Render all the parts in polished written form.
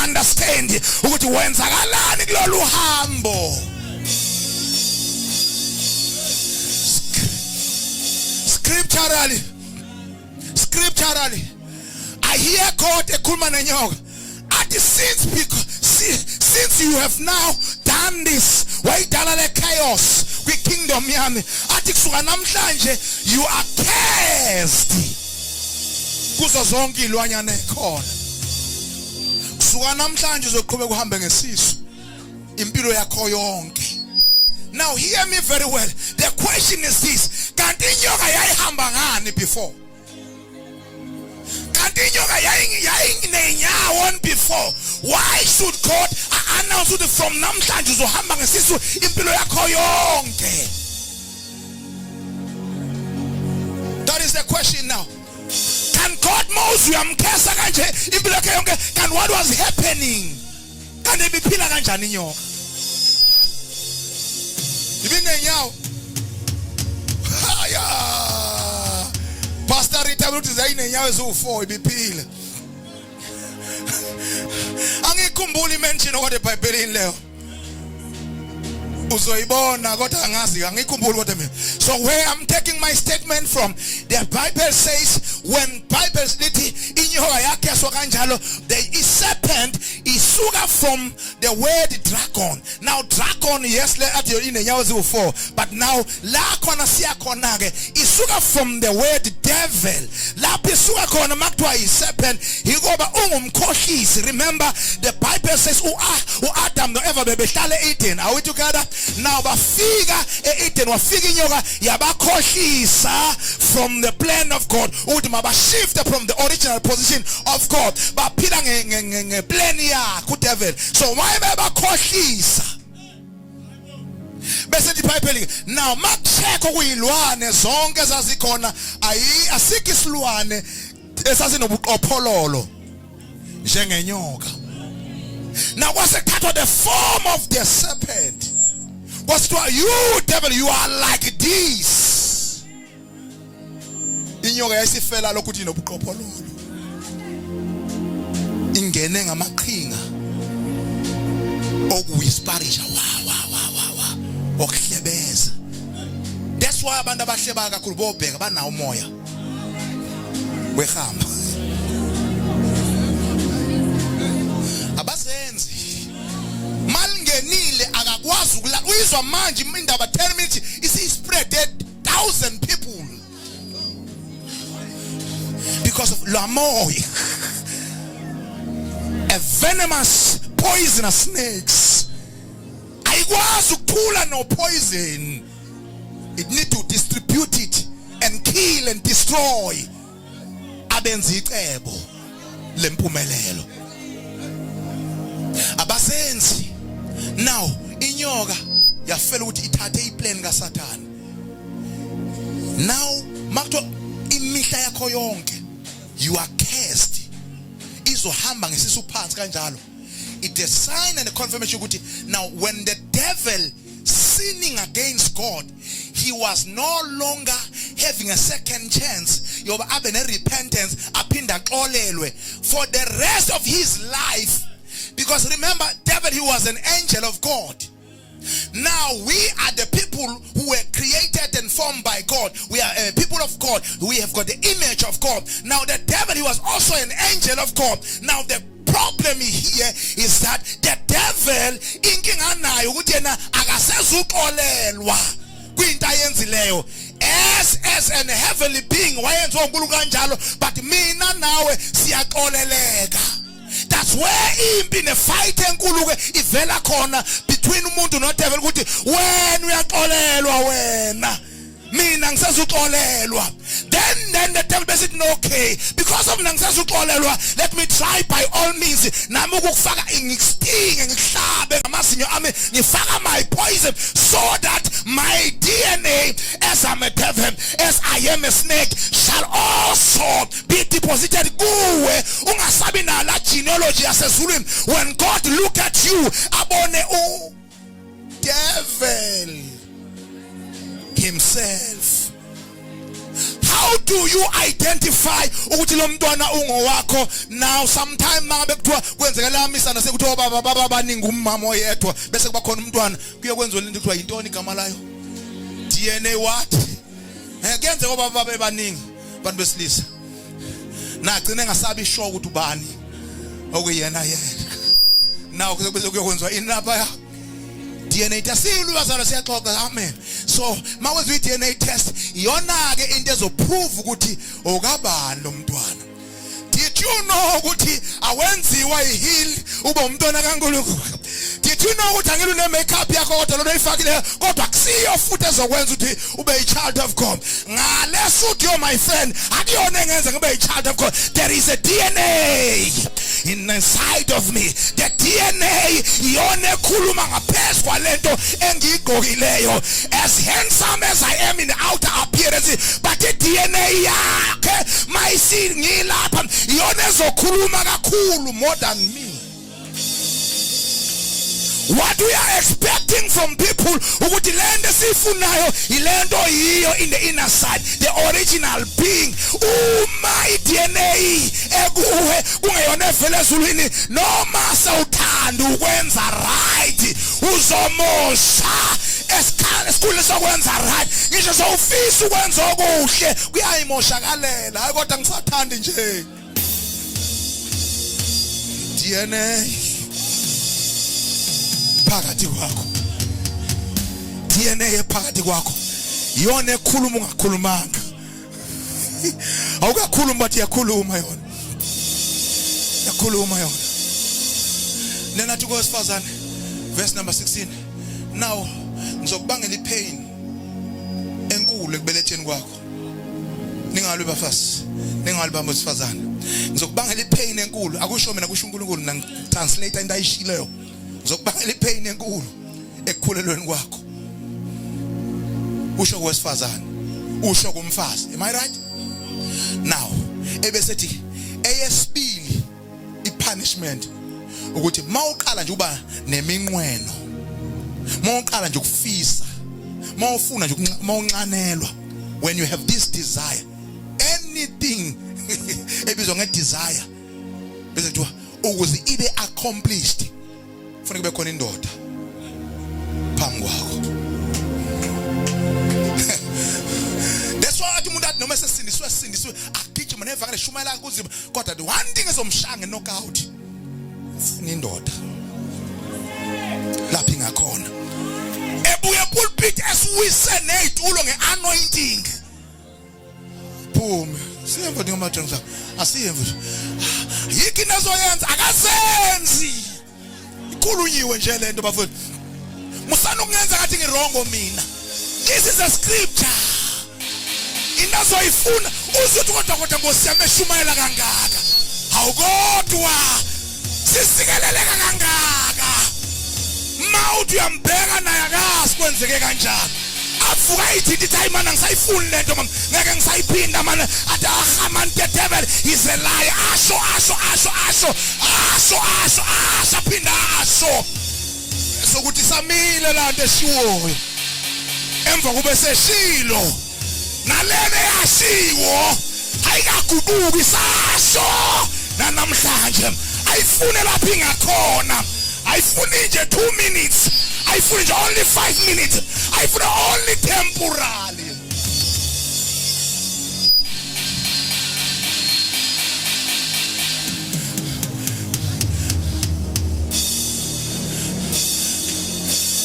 understand ukuthi wenzakalani kulolu hambo. Scripturally, I hear God ekhuluma nenyoka. Since you have now done this, wayidala le chaos kwi kingdom yami, athi kusuka namhlanje you are cursed kuzo zonke ilwanyana ekhona. Kusuka namhlanje uzoqhubeka uhambe ngesisu impilo yakho yonke. Now hear me very well. The question is this: kanti inyoka yayihamba ngani before? Kanti inyoka yayinenyawo before. Why should God announce it from namhlanje uzohamba ngesisu impilo yakho yonke? That is the question now. Can God Moses uyamkhesa kanje impilo yakhe yonke? Can what was happening? Can ibiphila kanjani inyoka? Ibinenyawo. Haya. Pastor Rita uthi zayinenyawo ezu4 ibiphila. Angikhumbuli mention okade eBhayibhelini leyo. Uzoyibona kodwa angazi angikhumbuli kodwa mina. So where I'm taking my statement from, the Bible says when Bible lithi inyoka yakhe yaswa kanjalo, the serpent isuka from the word dragon. Now dragon, yes, athi inenyawo eziwu4, but now la khona siya khona ke isuka from the word devil. Lapho isuka khona makuthiwa serpent yikoba ungumkhohlisi. Remember the Bible says uAdam noEva bebehlala eEden. Are we together? Now bafika eEden, wafika inyoka yabakhohlisa from the plan of God. Uthi mabashift from the original position of God. Baphila ngeplan yakhe udevil. So why babakhohlisa? Bese iBhayibheli now makucheck okuyilwane zonke ezazikhona asikho isilwane esasinobuqophololo njengenyoka. Now kwasekuthathwa the form of the serpent. What's you devil, you are like this. Inyoka yasifela lokuthi inobuqophololo. Ingene ngamaqhinga okuyisparisha okuhlebeza. That's why abantu abahleba kakhulu bobheka banawo umoya wehamba. Abasenzi malingenile akakwazi uyizwa manje indaba 10 minutes isi spreaded 1,000 people because of lamoy, a venomous poisonous snakes. Ayikwazi ukuphula no poison. It need to distribute it and kill and destroy. Abenza icebo lempumelelo. Abasenzi now inyoka yafela ukuthi ithathe iplan kaSathane. Now makuthiwa imihla yakho yonke you are cursed, izohamba ngesisu phansi kanjalo. It is a sign and a confirmation ukuthi now when the devil sinning against God, he was no longer having a second chance yoba abe ne repentance aphinda xolelwe for the rest of his life. Because remember, devil, he was an angel of God. Now we are the people who were created and formed by God. We are people of God. We have got the image of God. Now the devil, he was also an angel of God. Now the problem here is that the devil inkinga nayo ukuthi yena akasezuxolelwa kwinto ayenzileyo. As an heavenly being wayenziwa uNkulunkulu kanjalo, but mina nawe siyaxoleleka. That's where impi nefight enkulu ke ivela khona between umuntu no devil ukuthi wena uyaxolelwa wena mina ngisezuxolelwa. Then the devil said no, okay, because of mina ngisezuxolelwa, let me try by all means nami ukufaka ngisting ngihlabe ngamazinyo ami ngifaka my poison so that my DNA as I'm a devil, as I am a snake, shall also be deposited kuwe. Ungasabi na la genealogy yasezulwini. When God look at you abone devil himself How do you identify ukuthi lo mntwana ungowakho? Now sometime mangabe kuthiwa kwenzekela amisana sekuthiwa baba baningi umama oyedwa bese kuba khona umntwana kuye kwenziwa into kuthiwa yintoni igama layo? DNA what? Kuyenze ngoba baba bebaningi abantu besilisa. Nagcine ngasabi sure ukuthi ubani okuyena yena. Now bese kuyokwenziwa inapa ya DNA test silubazalo siyaxoxa. Amen. So mawenza i-DNA test iyona ke into ezoprove ukuthi okabani lo mntwana. Did you know ukuthi awenziwa ihil uba umntwana kaNkulunkulu? Did you know ukuthi angelo ne makeup yakho kodwa lo oyifakile kodwa akusiyo futhi ezokwenza ukuthi ube a child of God? Ngale suit yo my friend akuyona engenza ngibe a child of God. There is a DNA inside of me. The DNA iyona ekhuluma ngaphezulu kwalento engigqokileyo. As handsome as I am in the outer appearance, but the DNA yakhe mayisi ngilapha iyona ezokhuluma kakhulu more than me. What we are expecting from people ukuthi lento sifunayo ilento yiyo in the inner side, the original being. Uma i-DNA ekuwe kungeyona evela ezulwini noma sawuthanda ukwenza right uzomosha esikhulu sokwenza right. Ngisho sawufisa ukwenza okuhle kuyayimoshakalela. Hayi kodwa ngisathandi nje DNA phakathi kwakho. DNA ephakathi kwakho iyona ekhuluma ungakhulumanga. Awukakhuluma bathi yakhuluma yona. Yakhuluma yona. Then athi kwesifazane verse number 16. Now ngizokubangela ipain enkulu ekubeletheni kwakho. Ningalwe bafasi. Ningalwe bamosifazane. Ngizokubangela ipain enkulu. Akusho mina kusho uNkulunkulu mina translate into ayishileyo. Ngizokubangela ipain enkulu ekukhulelweni kwakho. Usho kwesifazane, usho kumfazi. Am I right? Now ebesethi eyesibili ipunishment ukuthi mawuqala nje uba neminqweno, mawuqala nje ukufisa, mawufuna nje mawunxanelwa, when you have this desire, anything ebizwa nge-desire bese kuthiwa ukuze ibe accomplished kufanele kube khona indoda phambi kwakho. That's why umuntu athi noma sesindiswe agijima nevakale shumayela kuzima kodwa the one thing ezomshanga knockout ufuna indoda lapha ingakhona ebuye pulpit esiwise nezitulo ngeanointing boom siyemva ngamathanga asiyemva yiki nazoyenza akazenzi ikhulunyiwe nje lento bafowethu musana ukungenza ngathi ngirongo mina. This is a scripture inazoyifuna uzuthi kodwa ngosiyame shumayela kangaka awukodwa sisikeleleka kangaka mawuthi uyambheka naye akazi kwenzeke kanjani avuka ithi time mana ngisayifuni lento mama ngeke ngisayiphinda mana athi ahaman the devil is a liar. Asho phinda asho sokuthi samile la nto eshiwoyo emva kube seshilo nalene yashiwo ayikagubuki sasho namhlanje ayifune lapha ingakhona ayifuni nje 2 minutes ayifuni nje only 5 minutes ayifuni only temporarily.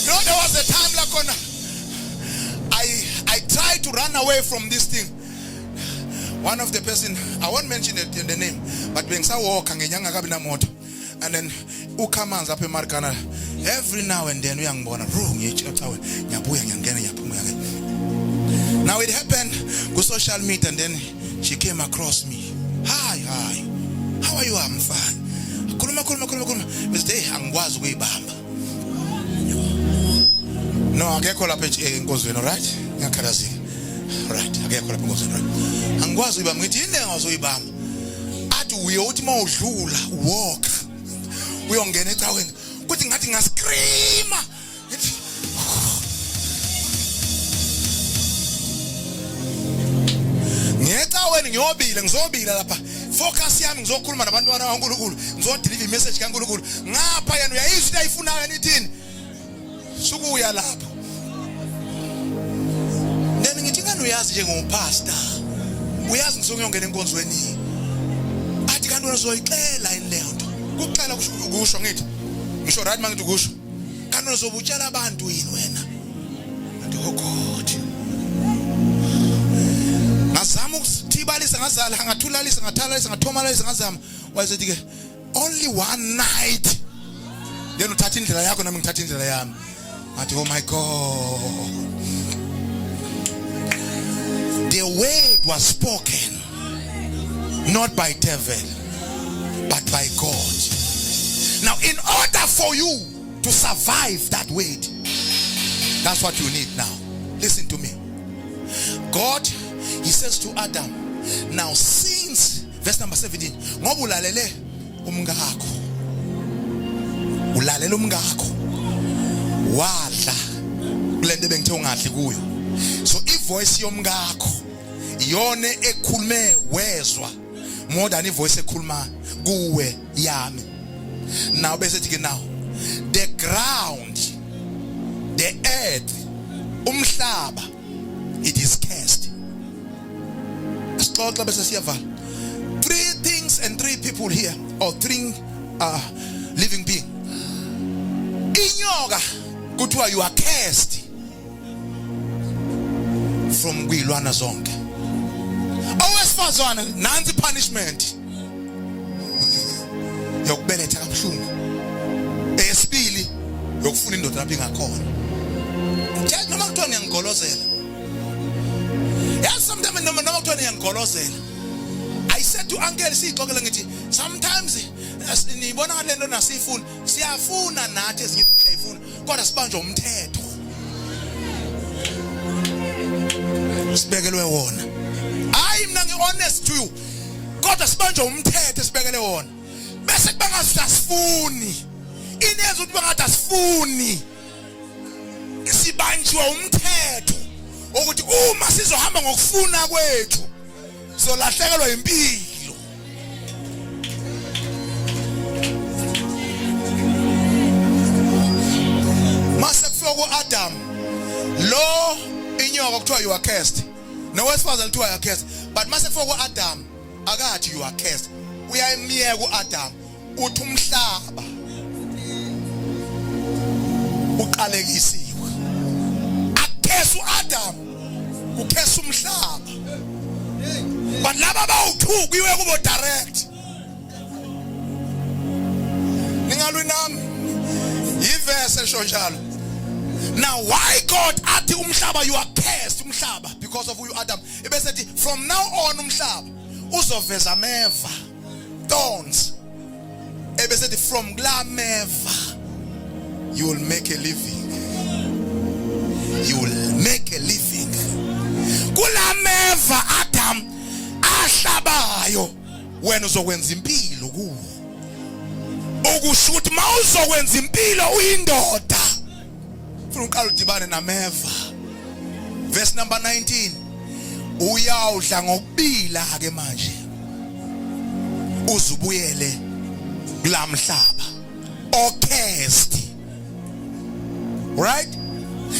No, there was a time like on I tried to run away from this thing. One of the person, I won't mention it in the name, but when I walk and then ukamanza up in Marcana every now and then we are born room. Now it happened go social media and then she came across me. Hi, how are you? I'm fine. Mr. Angwazi we bamba. No, I get called up in Goswin, right? Right, I get called up in Goswin. Angwazi we bamba. We bamba. Atu we ultima ujula walk. We on get it out. Putting nothing a scream. ngecaweni ngizobila lapha focus yami ngizokhuluma nabantwana kaNkulunkulu ngizodeliver imessage kaNkulunkulu ngapha yena uyayizwa into ayifunayo nithini sukuya lapho nene ngithi ngani uyazi njengompastor uyazi ngisongiyongena enkonzweni athi kanti wena uzoyixela ini le nto kuxela kusho ngithi ngisho right mangithi kusho kanti uzobutshela abantu yini wena anti oh God ngazama ukuthibalisa ngazala ngathulalisa ngathalalisa ngathomalisa ngazama wayesethi ke only one night then uthatha indlela yakho nami ngithatha indlela yami athi oh my God the word was spoken not by devil but by God. Now in order for you to survive that word, that's what you need now. Listen to me. God, he says to Adam, now since verse number 17, ngoba ulalele umngakho wadla kulento bengithe ungadli kuyo. So ivoice yomngakho iyona ekhulume wezwa more than ivoice ekhuluma kuwe yami. Now bese thike now the ground, the earth, umhlaba, it is cursed. Asixoxa bese siyavala. 3 things and 3 people here, or 3 living being. Inyoka kuthiwa you are cursed from kwilwana zonke. Owesifazana nansi punishment yokubeletha kabuhlungu. Esibili yokufuna indoda lapho ingakhona. Njalo noma kuthiwa ngiyangigolozela. Yes, sometimes noma kuthiwa ngiyangigolozela. I said to uncle sixoxela ngithi sometimes nibona ngalento nasifuna siyafuna nathi ezinye siyayifuna kodwa sibanjwa umthetho. Sibekelwe wona. Hayi mina ngi-honest to you. Kodwa sibanjwa umthetho sibekele wona. Bese kubangazi asifuni. Ineza ukuthi bangathi asifuni. Sibanjwa umthetho ukuthi uma sizohamba ngokufuna kwethu so lahlekelwa impilo. Mase kufika kuAdam lo inyoka kuthiwa you are cursed. Nowesifazane kuthiwa you are cursed. But mase kufika kuAdam akathi you are cursed. Uyayimiyeka kuAdam uthi umhlaba uqalekisiwe. Akukhesu uAdam ukhesu umhlaba. But laba bawu2 kuyiwe kubo direct. Ningalwi nami iverse esho njalo. Now why God athi umhlaba you are cursed umhlaba because of you Adam. Ibesethi from now on umhlaba uzoveza ameva thorns. Ibesethi from la meva you will make a living. You will make a living. Kula meva Adam ahlabayo wena uzokwenza impilo kuwo. Ukushuthi mawuzokwenza impilo uyindoda. Funa uqala udibane nameva. Verse number 19. Uyawudla ngokubila ke manje. Uzubuyele kulamhlaba. Cursed. Right?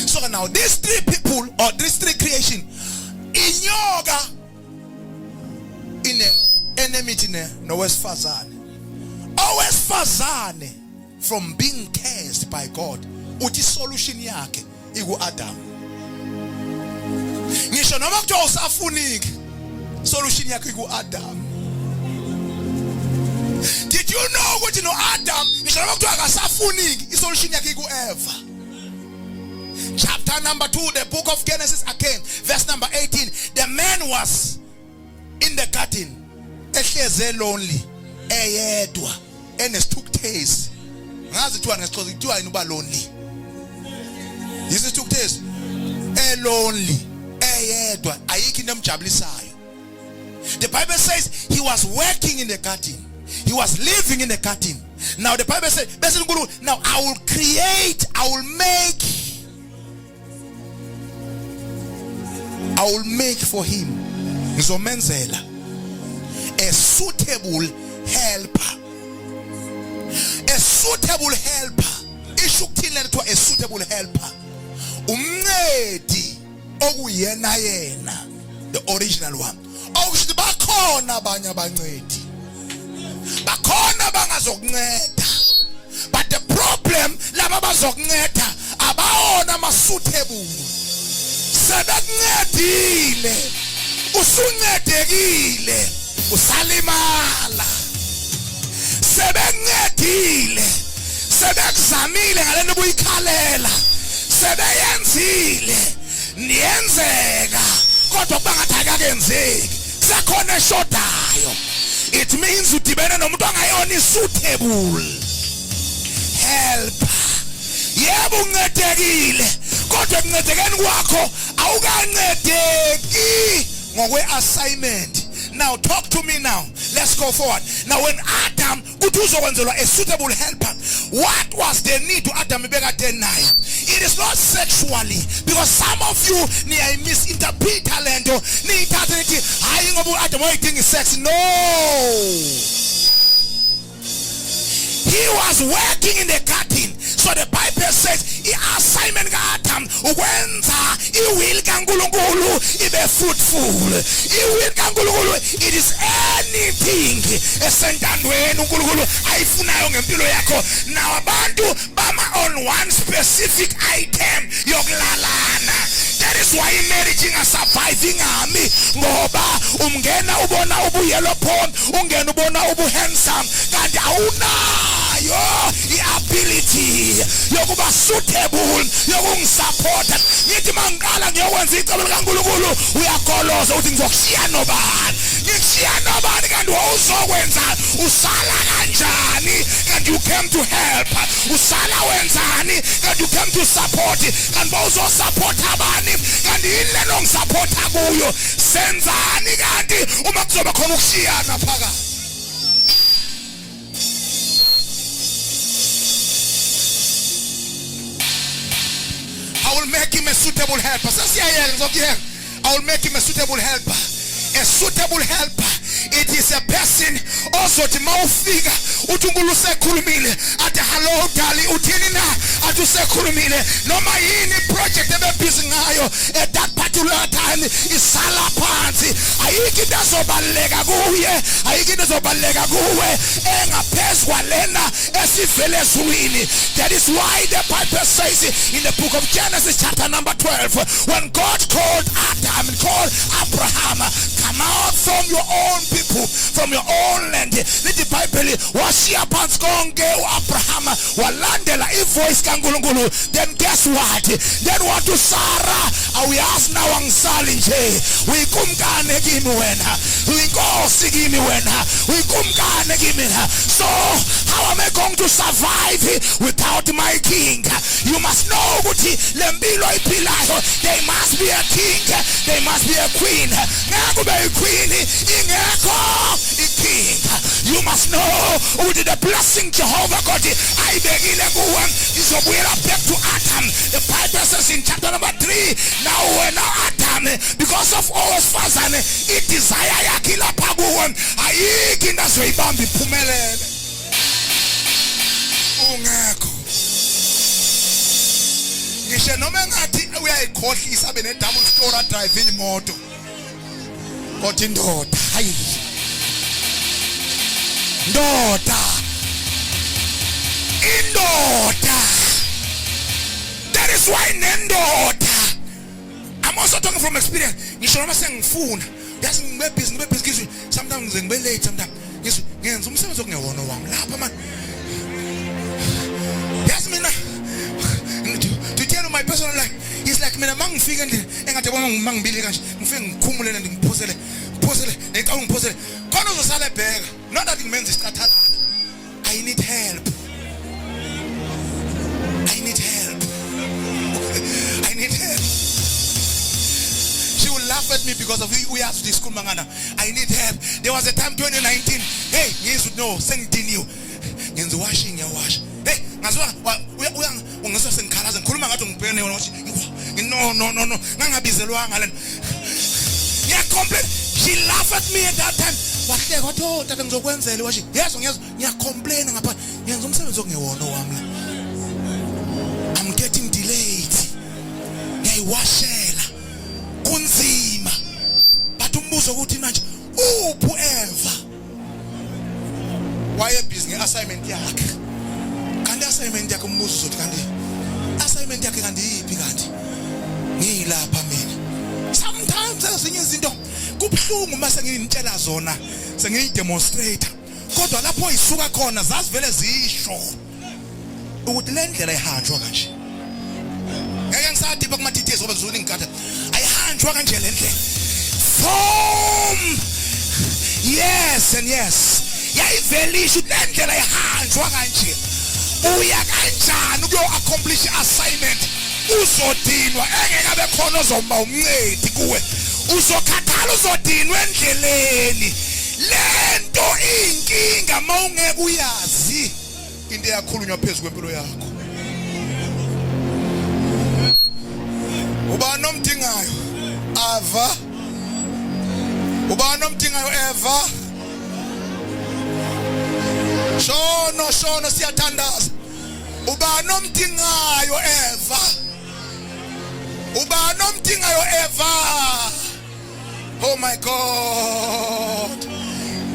So now these 3 people or these 3 creation inyoka in enmity nowesifazane. Owesifazane from being cursed by God uthi solution yakhe ikuAdam. Ngisho noma kuthiwa usafuniki solution yakhe ikuAdam. Did you know ukuthi no Adam ngisho noma kuthiwa akasafuniki isolution yakhe ikuEva. Chapter number 2, the book of Genesis again, verse number 18. The man was in the garden, ehleze lonely, eyedwa, enesithukthezi. Ngazi kuthiwa ngesixhosa kuthiwa yini uba lonely. Yisithukthezi. Lonely, eyedwa, ayikho into emjabulisayo. The Bible says he was working in the garden. He was living in the garden. Now the Bible says, now I will create, I will make for him ngizomenzela a suitable helper. A suitable helper. Isho ukuthini lento a suitable helper? Umncedi okuyena yena, the original one. Awusho bakhona abanye abancedi. Bakhona bangazokunceda. But the problem laba bazokunceda abawona ama-suitable. Sebakuncedile, usuncedekile, usalimala. Sebakuncedile, sebekuzamile ngalento obuyikhalela, sebeyenzile, niyenzeka, kodwa kuba ngathi akakenzeki, sekhona eshodayo. It means udibene nomuntu angayona suitable helper. Yebo uncedekile, kodwa ekuncedekeni kwakho awukancedeki ngokwe-assignment. Now talk to me now. Let's go forward. Now when Adam uzokwenzelwa a suitable helper, what was the need to Adam nayo? It is not sexually, because some of you misinterpret lento niyithatha nithi hayi ngoba Adam wayedinga sex. No, he was working in the garden. So the Bible says i-assignment ka-Adam ukwenza i-will kaNkulunkulu ibe fruitful. I-will kaNkulunkulu, it is anything esentandweni uNkulunkulu ayifunayo ngempilo yakho. Now abantu bama on one specific item yokulalana. That is why marriage ingasurviving ami, ngoba umngena ubona ubu-yellow phone, ungena ubona ubu-handsome, kanti awunayo i-ability yokuba suitable, yokungisupporta. Ngithi mangiqala ngiyokwenza icebo likaNkulunkulu uyakoloza uthi ngizokushiya nobani, ngikushiya nobani, kanti wawuzokwenza usala kanjani, kanti you came to help. Usala wenzani, kanti you came to support, kanti wawuzosupporta abani, kanti yini lento ngisupporta kuyo, senzani kanti uma kuzoba khona ukushiyana phakathi. I will make him a suitable helper. I will make him a suitable helper. A suitable helper. It is a person also to maufika uTunkulunkulu usekhulumile ati hello dali uthini na ati usekhulumile noma yini project ebebhizi ngayo at that particular time isala phansi. Ayikho into ezobaleka kuye, ayikho into ezobaleka kuwe engaphezulu kwalena esivele ezulwini. That is why the Bible says in the book of Genesis chapter number 12, when God called Adam and called Abraham, come out from your own people, from your own land. Let the Bible washiya phansi konke uAbraham walandela ivoice kaNkulunkulu. Then guess what? Then what to Sarah? Awuyazi na wangisali nje, uyikumkane kimi wena, uyinkosi kimi wena, uyikumkane kimi. So how am I going to survive without my king? You must know ukuthi lempilo iphilayo, they must be a king, they must be a queen. Ngakube iqueen ingekho iking. You must know ukuthi the blessing Jehovah God ayibekile kuwe izobuyela back to Adam. The Bible says in chapter number 3, now when Adam, because of owesifazane i-desire yakhe lapha kuwe, ayikho into azoyibamba iphumelele. Ungekho. Ngisho noma engathi uyayikhohlisa abe ne-double story drive imoto, kodwa indoda hayi indoda. That is why nendoda, I'm also talking from experience. Ngisho noma sengifuna yazi ngibe busy sometimes ngibe late, sometimes ngenza umsebenzi okungewona wami lapha man. Yazi mina to tell you my personal life, it's like mina mangifika endlini engathi bona ngibili kanje ngifike ngikhumule ngiphosele necawu ngiphosele khona uzosala ebheka. Not that ngimenza isicathalala. I need help. I need help. I need help. She will laugh at me because of we have to school mangana. I need help. There was a time 2019. Hey, yes, no, sengidiniwe. Ngenza washing ya wash. Hey, ngazwa ungaso sengikhalaza ngikhuluma ngathi ngibhekene wona wathi no ngangabizelwanga lena. Yeah, complain. She laughed at me at that time. Wahleka wathi oh tata ngizokwenzela wathi yezwa ngiyacomplain ngapha ngenza umsebenzi ongewona wami. I'm getting delayed. Ngiyayiwashela kunzima. But umbuzo ukuthi manje uphu Eva waye busy ngeassignment yakhe. Kanti assignment yakhe umbuzo uzothi kanti assignment yakhe kanti yipi kanti? Ngilapha mina. Sometimes ezinye izinto kubhlungu mase ngiyintshela zona sengiyidemonstrate. Kodwa lapho isuka khona zazivele zisho ukuthi le ndlela ihanjwa kanje. Ngeke ngisadipha kuma details ngoba ngizona ngikhatha. Ayihanjwa kanje le ndlela. From yes and yes. Yayivelisha le ndlela ihanjwa kanje. Uya kanjani ukuyo accomplish assignment? Uzodinwa engeke abe khona ozomba umncedi kuwe. Uzokhathala uzodinwa endleleni. Lento inkinga mawungeke uyazi into yakhulunywa phezulu kwempilo yakho. Uba nomdingayo ava. Uba nomdingayo eva. Shono siyathandaza. Uba nomdingayo eva. Uba nomdingayo eva. Oh my God.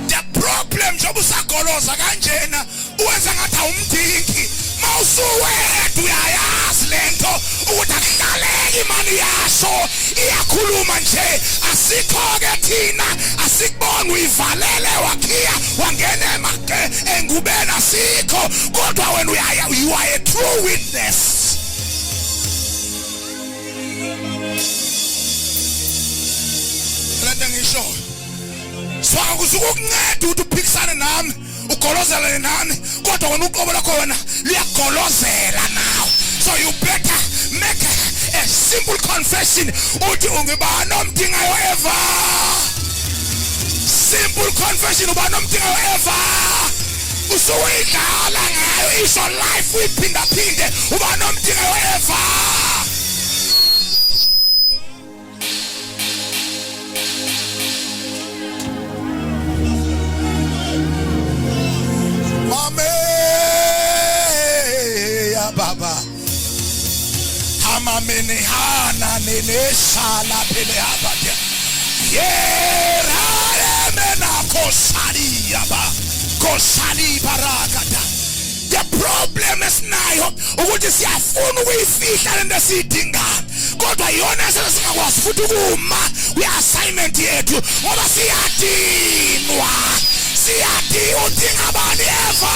The problem njengoba usagoloza kanjena uwenza ngathi awumdingi. Mawusuwethu uyayazi lento ukuthi akuhlaleki imani yasho iyakhuluma nje asikho ke thina asikubona uyivalele wakhiya wangena engubeni asikho kodwa wena you are a true witness. Lento ngisho swaka kusukunceda ukuthi uphikisane nami ugolozela nami kodwa wena uqobo lakho wena liyagolozela nawe. So you better make a simple confession uthi ungiba nomdingayo eva. Simple confession uba nomdingayo eva. Usuyidlala ngayo isho life uyiphinda phinde uba nomdingayo eva. Baba Hamamene hana nene sala pele abadia Yera mena kosari yaba kosari barakata. The problem is nayo ukuthi siyafuna ukuyifihla lento esiyidingayo kodwa yona sesingakwazi futhi ukuma kwi-assignment yethu ngoba siyadinwa udinga abani eva.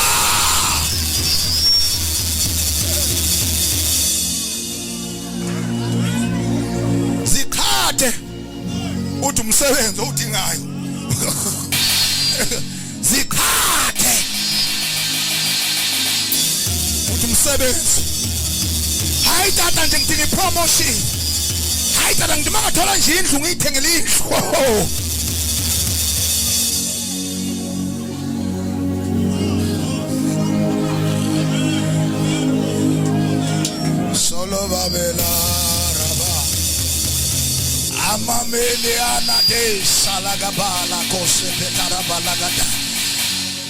Zikhathe uthi umsebenzi odingayo zikhathe uthi umsebenzi hayi tata nje ngidinga ipromotion hayi tata ngimangathola nje indlu ngiyithengele indlu solo babela Amamele anade salagabala kosebe karabalagada.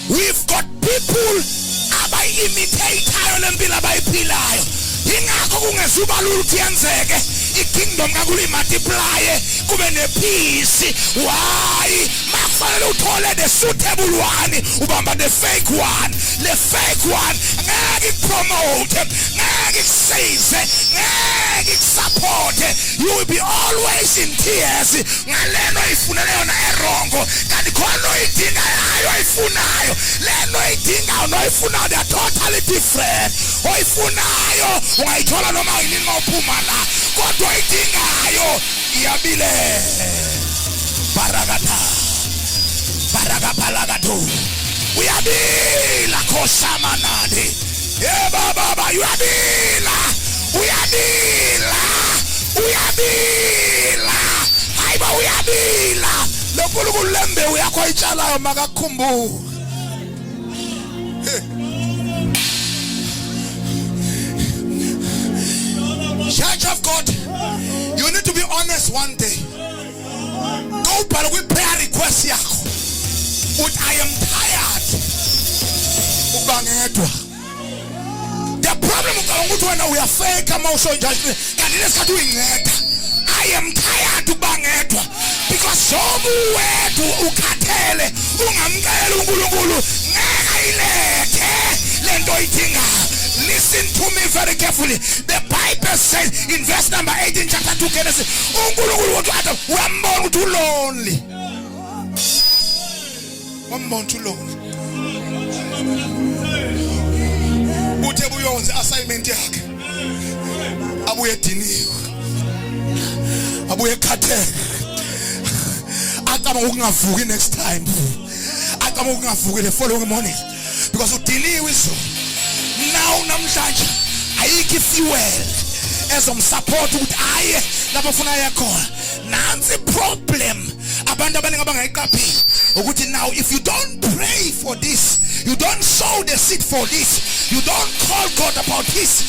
We've got people abayimitator lempilo abayiphilayo. Ingakho kungezuba lulu kuyenzeke ikingdom kankulu multiply kube nepeace. Why? Makufanele uthole the suitable one ubamba the fake one. The fake one ngeke promote, ngeke size, ngeke support. You will be always in tears. Ngaleno ifunele yona erongo kanti khona oyidingayo ayifunayo. Leno oyidingayo noyifunayo they are totally different. Oyifunayo ungayithola noma yini mawuphuma la kodwa oyidingayo iyabile. Barakata barakapalagatu uyabila khosamanade. Yeah baba uyabila uyabila uyabila hayiba uyabila lonkulunkulu lembewu yakho ayitshalayo makakhumbule. Church of God, you need to be honest one day. Go para with prayer ngedwa. The problem ukuthi wena uyafake amawusho njalo kanti lesikhathi uyinceda. I am tired ukuba ngedwa because sobu wethu ukhathele ungamkela uNkulunkulu ngeke ilethe lento idingayo. Listen to me very carefully. The Bible says in verse number 18 chapter 2 Genesis, uNkulunkulu wathi Adam uyambona ukuthi ulonely. Wambona ukuthi ulonely. Uthe buyonze assignment yakhe. Abuye ediniwe. Abuye ekhathele. Acaba ukungavuki next time. Acaba ukungavuki the following morning because udiniwe izolo. Now namhlanje ayikho fuel ezomsupport ukuthi aye lapho ufuna aya khona. Nansi problem abantu abaningi abangayiqapheli ukuthi now if you don't pray for this, you don't sow the seed for this, you don't call God about this,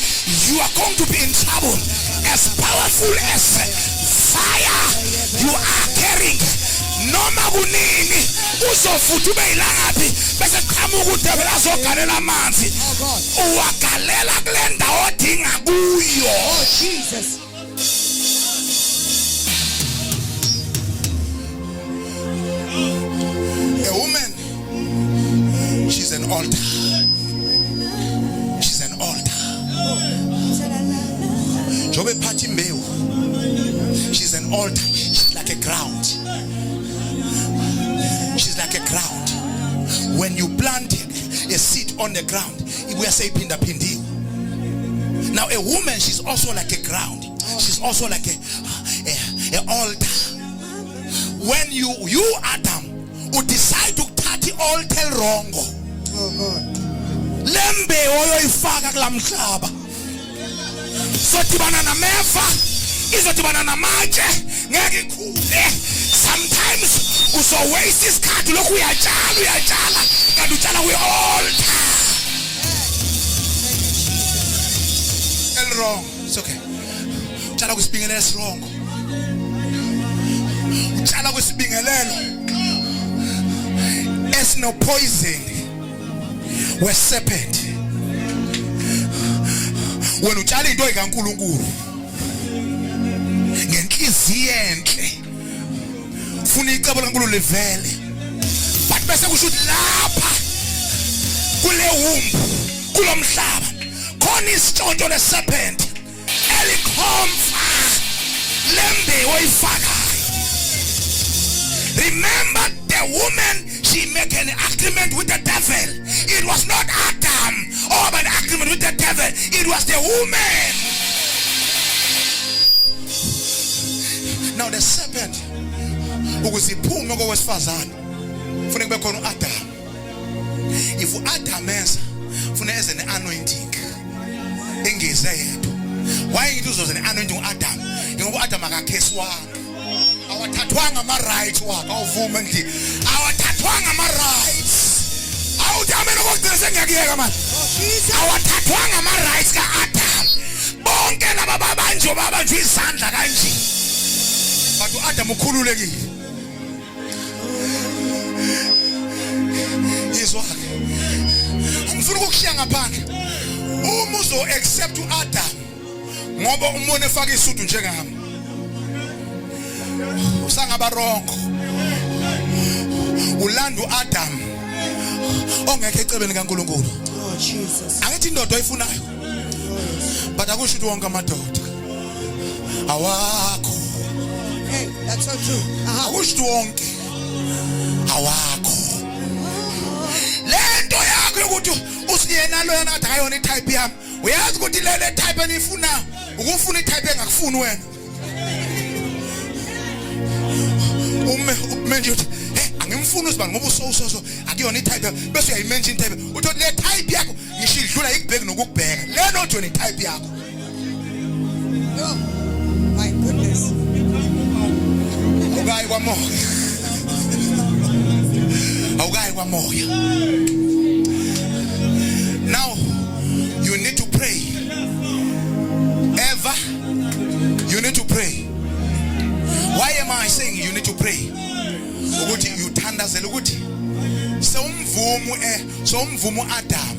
you are going to be in trouble. As powerful as fire you are carrying, noma kunini uzofutha ube ilangaphi bese qhamuka udebela azogalela amanzi uwagalela kule ndawo odinga kuyo. Oh Jesus. A woman, she's an altar. She's an altar. Jobe phathi imbewu. She's an altar. She's like a ground. She's like a ground. When you planted a seed on the ground, we are saying pinda pindi. Now a woman, she's also like a ground. She's also like a altar. When you Adam, who decide to touch the altar wrong, Oh God. lembe oyo ifaka kulamhlaba. So tibana na mefa, izo tibana na maje, ngeke ikhule. Sometimes uso waste isikhathi lokhu uyajala kanti utshala kwi-altar. Wrong. It's okay. Utshala kwisibingelelo wrong. Utshala kwisibingelelo esino poison we serpent. Wena utshala into ikaNkulunkulu ngenhliziyo enhle ufuna icebo laNkulunkulu livele, but bese kusho ukuthi lapha kule womb kulomhlaba khona isitshontsho leserpent elikhomfa lembe oyifakayo. Remember the woman, she made an agreement with the devil. It was not Adam or an agreement with the devil, it was the woman. Now the serpent ukuziphume kowesifazane kufanele kube khona uAdam. If uAdam enza kufanele eze ne-anointing engeze yedwa. Why ngithi uzoze ne-anointing uAdam? Ngoba uAdam akakheswanga, awathathwanga ama-rights wakhe. Awuvuma nje awathathwanga ama-rights. Awutamena kokugcina sengiyakuyeka manje. Awathathwanga ama-rights ka-Adam. Bonke laba babanjwe babanjwe izandla kanje, but uAdam ukhululekile. Izwake angifuna ukukushiya ngaphandle uma uzo accept uAdam ngoba umuntu efaka isuthu njengami usangaba wrong. Ulanda uAdam ongekho ecebeni kaNkulunkulu. Oh Jesus. Angithi indoda oyifunayo, but akusho ukuthi wonke amadoda awakho. Hey, that's so true. Akusho ukuthi wonke awakho. Lento yakho yokuthi usiyena lo yana kade akayona itype yami, uyazi ukuthi le type enifuna ukufuna itype engakufuni wena. Umenje uthi angimfuni usibani ngoba uso akuyona itype bese uyayimention type uthi le type yakho ngisho idlula ikubheka nokukubheka le not yona itype yakho. Oh my goodness. Awukayi kwamoya. Awukayi kwamoya. Now you need to pray. Ever you need to pray. Why am I saying you need to pray? Ukuthi uthandazela ukuthi somvumo Adam